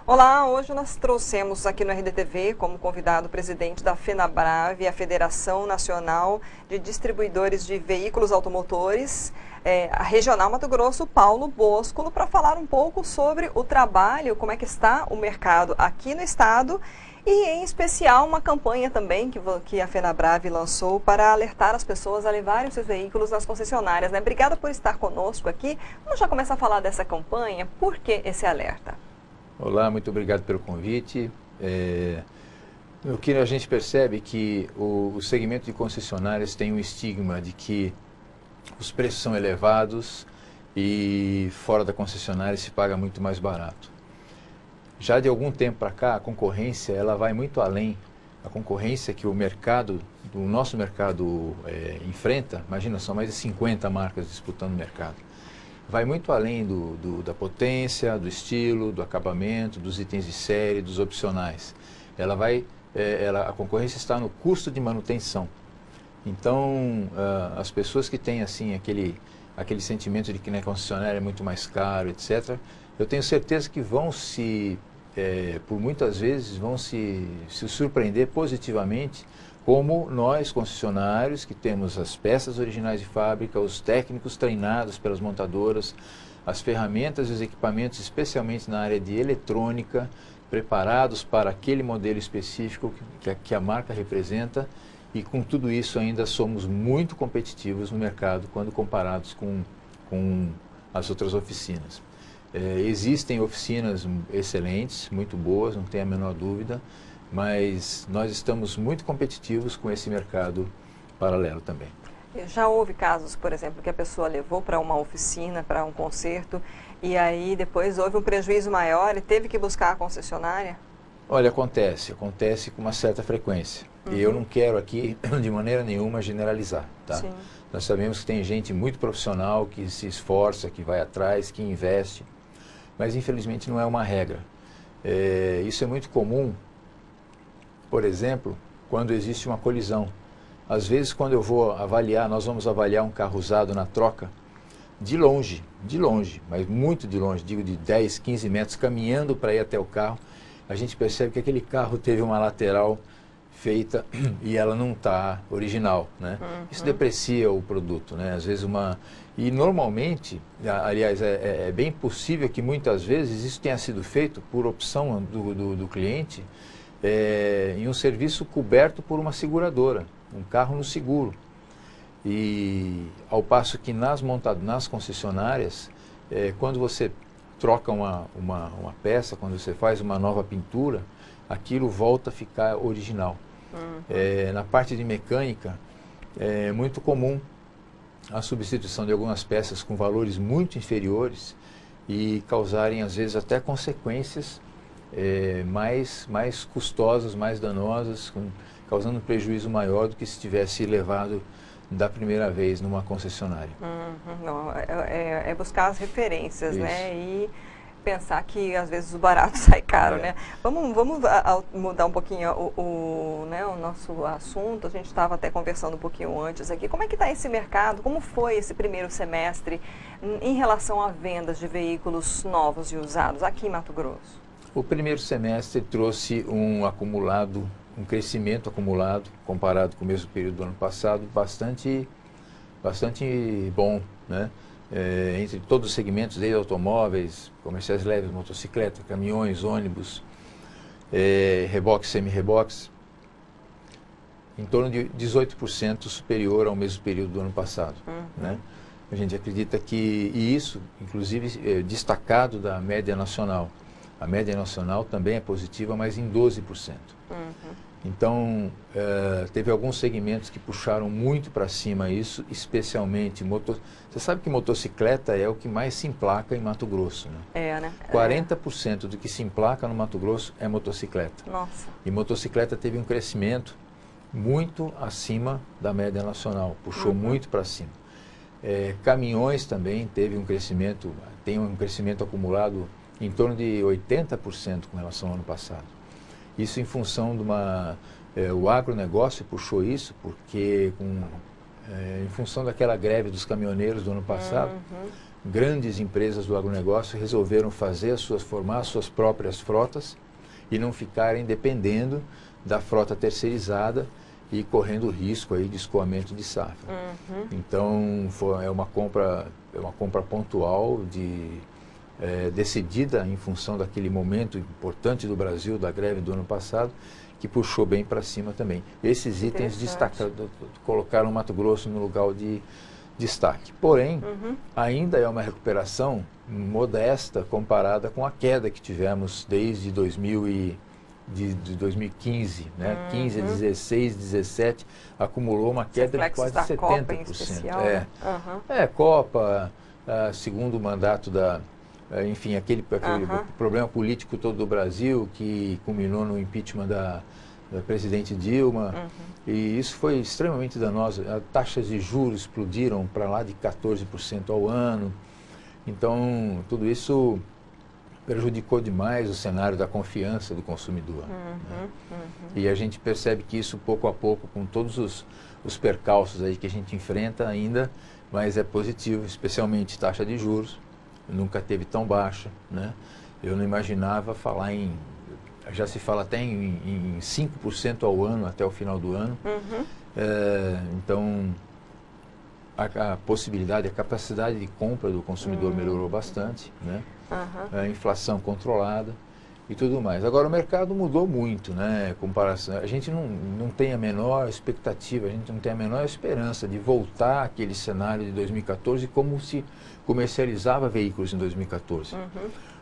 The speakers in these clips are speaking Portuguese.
Olá, hoje nós trouxemos aqui no RDTV como convidado o presidente da FenaBrave, a Federação Nacional de Distribuidores de Veículos Automotores, a Regional Mato Grosso, Paulo Boscolo, para falar um pouco sobre o trabalho, como é que está o mercado aqui no estado e, em especial, uma campanha também que a FenaBrave lançou para alertar as pessoas a levarem os seus veículos nas concessionárias, né? Obrigada por estar conosco aqui. Vamos já começar a falar dessa campanha. Por que esse alerta? Olá, muito obrigado pelo convite. O que a gente percebe é que o segmento de concessionárias tem um estigma de que os preços são elevados e fora da concessionária se paga muito mais barato. Já de algum tempo para cá, a concorrência ela vai muito além. A concorrência que o nosso mercado enfrenta, imagina, são mais de 50 marcas disputando o mercado. Vai muito além da potência, do estilo, do acabamento, dos itens de série, dos opcionais. A concorrência está no custo de manutenção. Então, as pessoas que têm assim aquele sentimento de que na concessionária é muito mais caro, etc., eu tenho certeza que por muitas vezes, vão se surpreender positivamente, como nós, concessionários, que temos as peças originais de fábrica, os técnicos treinados pelas montadoras, as ferramentas e os equipamentos, especialmente na área de eletrônica, preparados para aquele modelo específico que a marca representa, e com tudo isso ainda somos muito competitivos no mercado quando comparados com as outras oficinas. Existem oficinas excelentes, muito boas, não tem a menor dúvida, mas nós estamos muito competitivos com esse mercado paralelo também. Já houve casos, por exemplo, que a pessoa levou para uma oficina, para um conserto, e aí depois houve um prejuízo maior e teve que buscar a concessionária? Olha, acontece com uma certa frequência. E eu não quero aqui, de maneira nenhuma, generalizar, tá? Sim. Nós sabemos que tem gente muito profissional, que se esforça, que vai atrás, que investe, mas infelizmente não é uma regra. Isso é muito comum, por exemplo, quando existe uma colisão. Às vezes, quando nós vamos avaliar um carro usado na troca, de longe, mas muito de longe, digo de 10, 15 metros, caminhando para ir até o carro, a gente percebe que aquele carro teve uma lateral feita e ela não está original, né? Isso deprecia o produto, né? Às vezes E normalmente, aliás, é bem possível que muitas vezes isso tenha sido feito por opção do cliente, em um serviço coberto por uma seguradora, um carro no seguro. E ao passo que nas concessionárias, quando você troca uma peça, quando você faz uma nova pintura, aquilo volta a ficar original. Na parte de mecânica, é muito comum a substituição de algumas peças com valores muito inferiores e causarem, às vezes, até consequências mais custosas, mais danosas, causando um prejuízo maior do que se tivesse levado da primeira vez numa concessionária. Não, é buscar as referências, Isso. né? E pensar que às vezes o barato sai caro, né? Vamos mudar um pouquinho o nosso assunto. A gente estava até conversando um pouquinho antes aqui. Como é que está esse mercado? Como foi esse primeiro semestre em relação a vendas de veículos novos e usados aqui em Mato Grosso? O primeiro semestre trouxe um crescimento acumulado, comparado com o mesmo período do ano passado, bastante bom, né? Entre todos os segmentos, desde automóveis, comerciais leves, motocicleta, caminhões, ônibus, reboques, semi-reboques, em torno de 18% superior ao mesmo período do ano passado, né? A gente acredita e isso, inclusive, destacado da média nacional. A média nacional também é positiva, mas em 12%. Então, teve alguns segmentos que puxaram muito para cima isso, especialmente Você sabe que motocicleta é o que mais se emplaca em Mato Grosso, né? Né? 40% do que se emplaca no Mato Grosso é motocicleta. Nossa. E motocicleta teve um crescimento muito acima da média nacional, puxou muito para cima. Caminhões também tem um crescimento acumulado em torno de 80% com relação ao ano passado. Isso em função o agronegócio puxou isso, porque com em função daquela greve dos caminhoneiros do ano passado, grandes empresas do agronegócio resolveram formar suas próprias frotas e não ficarem dependendo da frota terceirizada e correndo risco aí de escoamento de safra. Então é uma compra pontual, decidida em função daquele momento importante do Brasil, da greve do ano passado, que puxou bem para cima também. Esses itens colocaram o Mato Grosso no lugar de destaque. Porém, ainda é uma recuperação modesta comparada com a queda que tivemos desde 2015, né? 15, 16, 17, acumulou uma queda de quase 70%. Copa, em especial, né? Copa, segundo mandato enfim, aquele problema político todo do Brasil que culminou no impeachment da presidente Dilma, e isso foi extremamente danoso. As taxas de juros explodiram para lá de 14% ao ano, então tudo isso prejudicou demais o cenário da confiança do consumidor. E a gente percebe que isso pouco a pouco, com todos os percalços aí que a gente enfrenta ainda, mas é positivo, especialmente taxa de juros, nunca teve tão baixa, né? Eu não imaginava falar já se fala até em 5% ao ano até o final do ano. Então, a possibilidade, a capacidade de compra do consumidor melhorou bastante, né? A inflação controlada e tudo mais. Agora, o mercado mudou muito, né? Comparação, a gente não tem a menor expectativa, a gente não tem a menor esperança de voltar àquele cenário de 2014 como se comercializava veículos em 2014.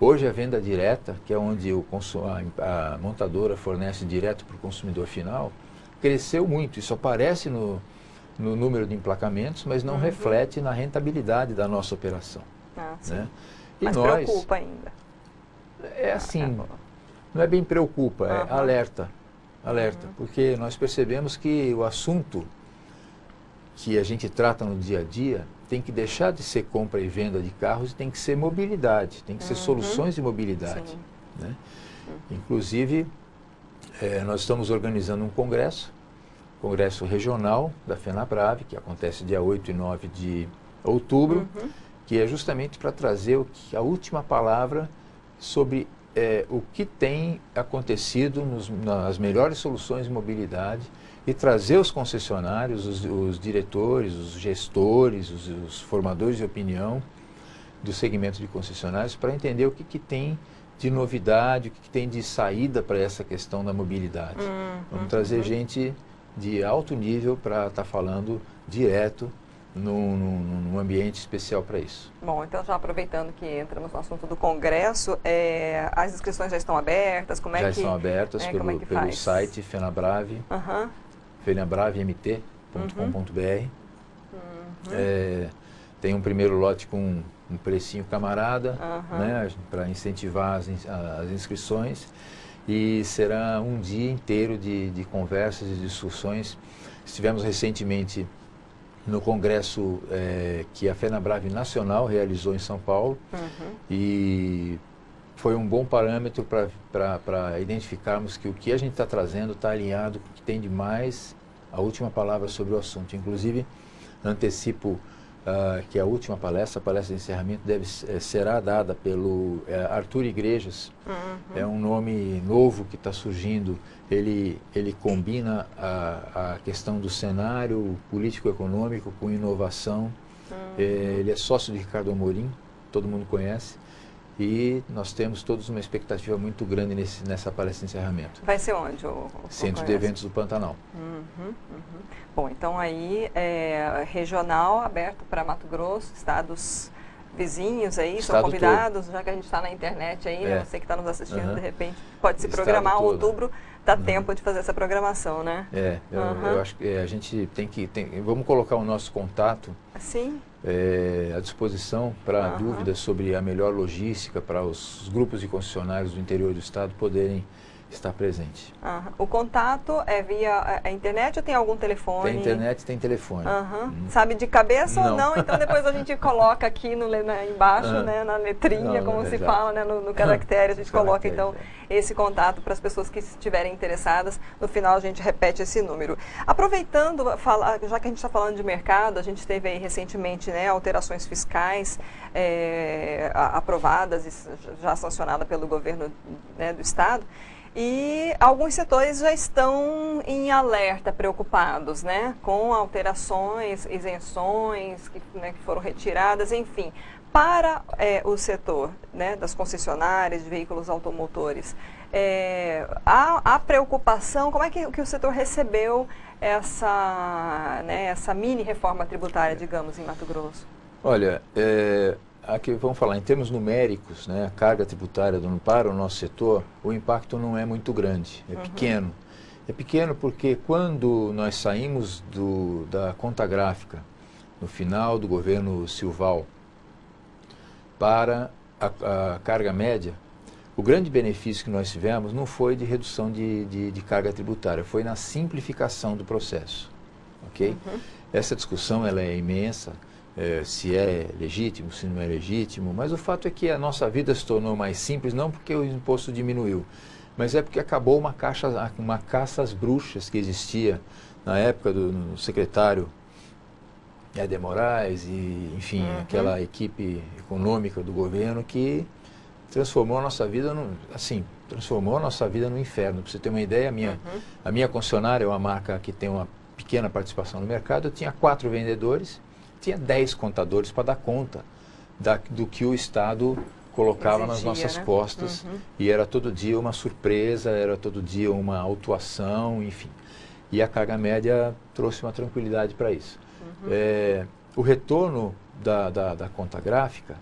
Hoje a venda direta, que é onde a montadora fornece direto para o consumidor final, cresceu muito. Isso aparece no número de emplacamentos, mas não reflete na rentabilidade da nossa operação. Né? E mas preocupa ainda. É assim, não é bem preocupa, é alerta. Porque nós percebemos que o assunto que a gente trata no dia a dia tem que deixar de ser compra e venda de carros e tem que ser mobilidade, tem que ser soluções de mobilidade. Né? Inclusive, nós estamos organizando um congresso regional da FenaBrave, que acontece dia 8 e 9 de outubro, que é justamente para trazer a última palavra sobre o que tem acontecido nas melhores soluções de mobilidade e trazer os concessionários, os diretores, os gestores, os formadores de opinião do segmento de concessionários para entender o que tem de novidade, o que tem de saída para essa questão da mobilidade. Vamos trazer gente de alto nível para estar falando direto num ambiente especial para isso. Bom, então já aproveitando que entramos no assunto do congresso, as inscrições já estão abertas? Já estão abertas pelo site FenaBrave, fenabravemt.com.br. Tem um primeiro lote com um precinho camarada, né, para incentivar as inscrições, e será um dia inteiro de conversas e discussões. Estivemos recentemente no congresso que a FenaBrave Nacional realizou em São Paulo, e foi um bom parâmetro para identificarmos que o que a gente está trazendo está alinhado com o que tem de mais a última palavra sobre o assunto. Inclusive, antecipo que a última palestra, a palestra de encerramento, será dada pelo Arthur Igrejas. É um nome novo que está surgindo. Ele combina a questão do cenário político-econômico com inovação. Ele é sócio de Ricardo Amorim, todo mundo conhece. E nós temos todos uma expectativa muito grande nessa palestra de encerramento. Vai ser onde? Centro de Eventos do Pantanal. Bom, então aí regional, aberto para Mato Grosso, estados vizinhos aí, são convidados, já que a gente está na internet aí, né? Você que está nos assistindo, de repente, pode se programar. Outubro dá tempo de fazer essa programação, né? Eu acho que a gente vamos colocar o nosso contato à disposição para dúvidas sobre a melhor logística, para os grupos de concessionários do interior do estado poderem estar presente. O contato é via a internet ou tem algum telefone? Tem internet, tem telefone. Sabe de cabeça não. ou não? Então depois a gente coloca aqui embaixo, né, na letrinha, como se fala, né, no caractere, a gente coloca então esse contato para as pessoas que estiverem interessadas. No final a gente repete esse número. Aproveitando, já que a gente está falando de mercado, a gente teve aí recentemente, né, alterações fiscais aprovadas e já sancionadas pelo governo, né, do Estado. E alguns setores já estão em alerta, preocupados, né, com alterações, isenções que foram retiradas, enfim. Para o setor, né, das concessionárias de veículos automotores, a preocupação, como é que o setor recebeu essa mini reforma tributária, digamos, em Mato Grosso? Olha, aqui vamos falar em termos numéricos, né, a carga tributária para o nosso setor, o impacto não é muito grande, é pequeno. É pequeno porque quando nós saímos da conta gráfica, no final do governo Silval, para a carga média, o grande benefício que nós tivemos não foi de redução de carga tributária, foi na simplificação do processo. Okay? Essa discussão ela é imensa. Se é legítimo, se não é legítimo, mas o fato é que a nossa vida se tornou mais simples, não porque o imposto diminuiu, mas é porque acabou uma caça às bruxas que existia na época do secretário Éder Moraes e, enfim, aquela equipe econômica do governo que transformou a nossa vida no inferno. Para você ter uma ideia, a minha concessionária é uma marca que tem uma pequena participação no mercado, eu tinha 4 vendedores, tinha 10 contadores para dar conta do que o Estado colocava nas nossas costas. E era todo dia uma surpresa, era todo dia uma autuação, enfim. E a carga média trouxe uma tranquilidade para isso. O retorno da conta gráfica,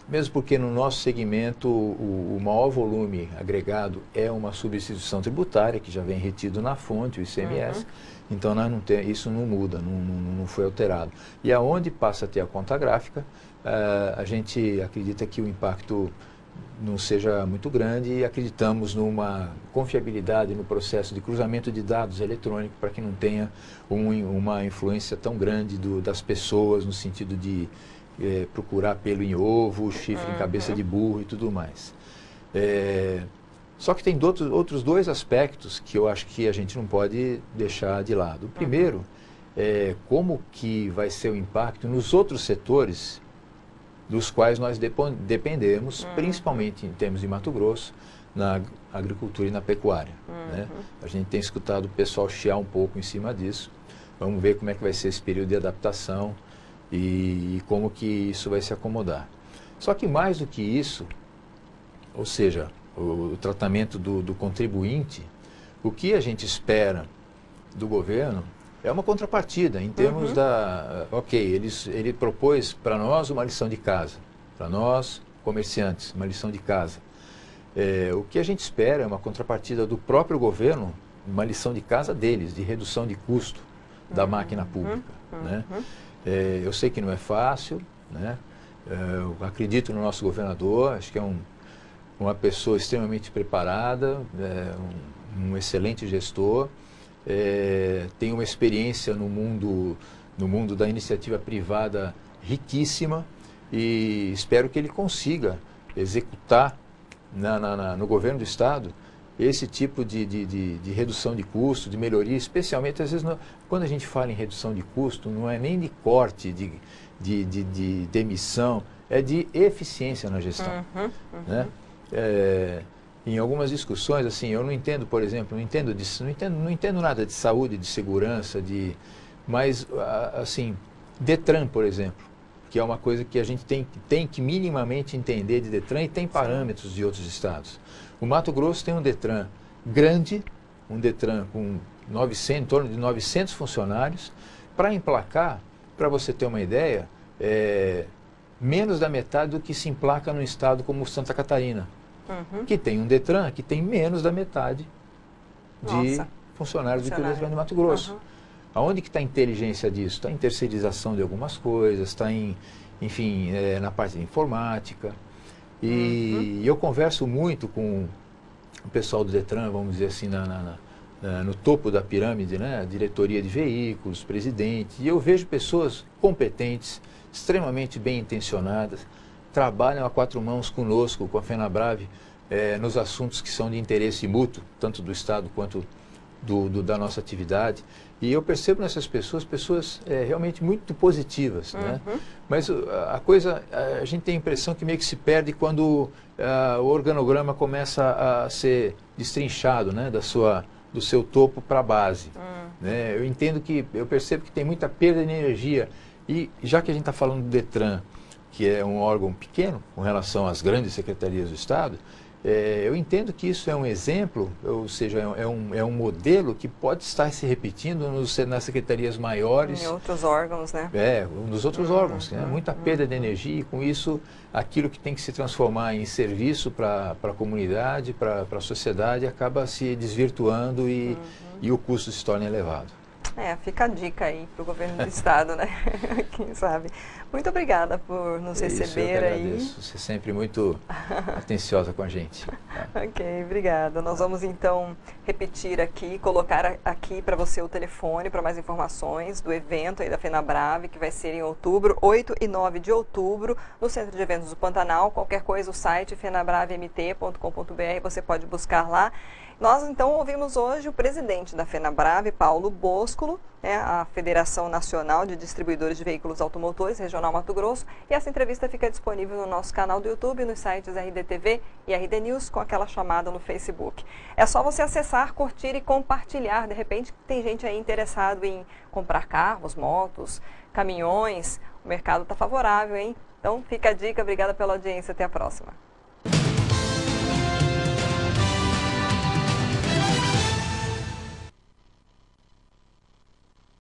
mesmo porque no nosso segmento o maior volume agregado é uma substituição tributária, que já vem retido na fonte, o ICMS, então nós isso não muda, não foi alterado. E aonde passa a ter a conta gráfica, a gente acredita que o impacto não seja muito grande e acreditamos numa confiabilidade no processo de cruzamento de dados eletrônico para que não tenha uma influência tão grande das pessoas no sentido de procurar pelo em ovo, chifre em cabeça de burro e tudo mais. Só que tem outros 2 aspectos que eu acho que a gente não pode deixar de lado. O primeiro é como que vai ser o impacto nos outros setores dos quais nós dependemos, principalmente em termos de Mato Grosso, na agricultura e na pecuária. Né? A gente tem escutado o pessoal chiar um pouco em cima disso. Vamos ver como é que vai ser esse período de adaptação e como que isso vai se acomodar. Só que mais do que isso, ou seja, o tratamento do contribuinte, o que a gente espera do governo é uma contrapartida em termos ele propôs para nós uma lição de casa, para nós comerciantes, uma lição de casa. O que a gente espera é uma contrapartida do próprio governo, uma lição de casa deles, de redução de custo da máquina pública. Né? Eu sei que não é fácil, né? Eu acredito no nosso governador, acho que é uma pessoa extremamente preparada, um excelente gestor, tem uma experiência no mundo da iniciativa privada riquíssima e espero que ele consiga executar no governo do Estado esse tipo de redução de custo, de melhoria, especialmente às vezes quando a gente fala em redução de custo, não é nem de corte, de demissão, é de eficiência na gestão. Né? Em algumas discussões, assim, eu não entendo, por exemplo, não entendo nada de saúde, de segurança, mas, assim, Detran, por exemplo, que é uma coisa que a gente tem que minimamente entender de Detran e tem parâmetros de outros estados. O Mato Grosso tem um Detran grande, um Detran com em torno de 900 funcionários, para emplacar, para você ter uma ideia, menos da metade do que se emplaca num estado como Santa Catarina. Que tem um Detran que tem menos da metade de funcionários do que o Detran de Mato Grosso. Aonde que está a inteligência disso? Está em terceirização de algumas coisas, está na parte de informática. E eu converso muito com o pessoal do Detran, vamos dizer assim, no topo da pirâmide, né? Diretoria de veículos, presidente, e eu vejo pessoas competentes, extremamente bem intencionadas, trabalham a quatro mãos conosco, com a FenaBrave, nos assuntos que são de interesse mútuo, tanto do Estado quanto da nossa atividade. E eu percebo nessas pessoas realmente muito positivas, né? Mas a gente tem a impressão que meio que se perde quando o organograma começa a ser destrinchado, né? Do seu topo para a base. Né? Eu percebo que tem muita perda de energia. E já que a gente está falando do Detran, que é um órgão pequeno com relação às grandes secretarias do Estado, eu entendo que isso é um exemplo, ou seja, é um modelo que pode estar se repetindo nas secretarias maiores. Em outros órgãos, né? Nos outros órgãos. Né? Muita perda de energia e, com isso, aquilo que tem que se transformar em serviço para a comunidade, para a sociedade, acaba se desvirtuando e o custo se torna elevado. Fica a dica aí para o governo do Estado, né? Quem sabe. Muito obrigada por nos receber eu que aí. agradeço. Você é sempre muito atenciosa com a gente. Tá? Ok, obrigada. Nós vamos então repetir aqui, colocar aqui para você o telefone para mais informações do evento aí da FenaBrave, que vai ser em outubro, 8 e 9 de outubro, no Centro de Eventos do Pantanal. Qualquer coisa, o site fenabravemt.com.br, você pode buscar lá. Nós, então, ouvimos hoje o presidente da FenaBrave, Paulo Boscolo, a Federação Nacional de Distribuidores de Veículos Automotores, Regional Mato Grosso, e essa entrevista fica disponível no nosso canal do YouTube, nos sites RDTV e RD News, com aquela chamada no Facebook. É só você acessar, curtir e compartilhar. De repente, tem gente aí interessado em comprar carros, motos, caminhões. O mercado está favorável, hein? Então, fica a dica. Obrigada pela audiência. Até a próxima.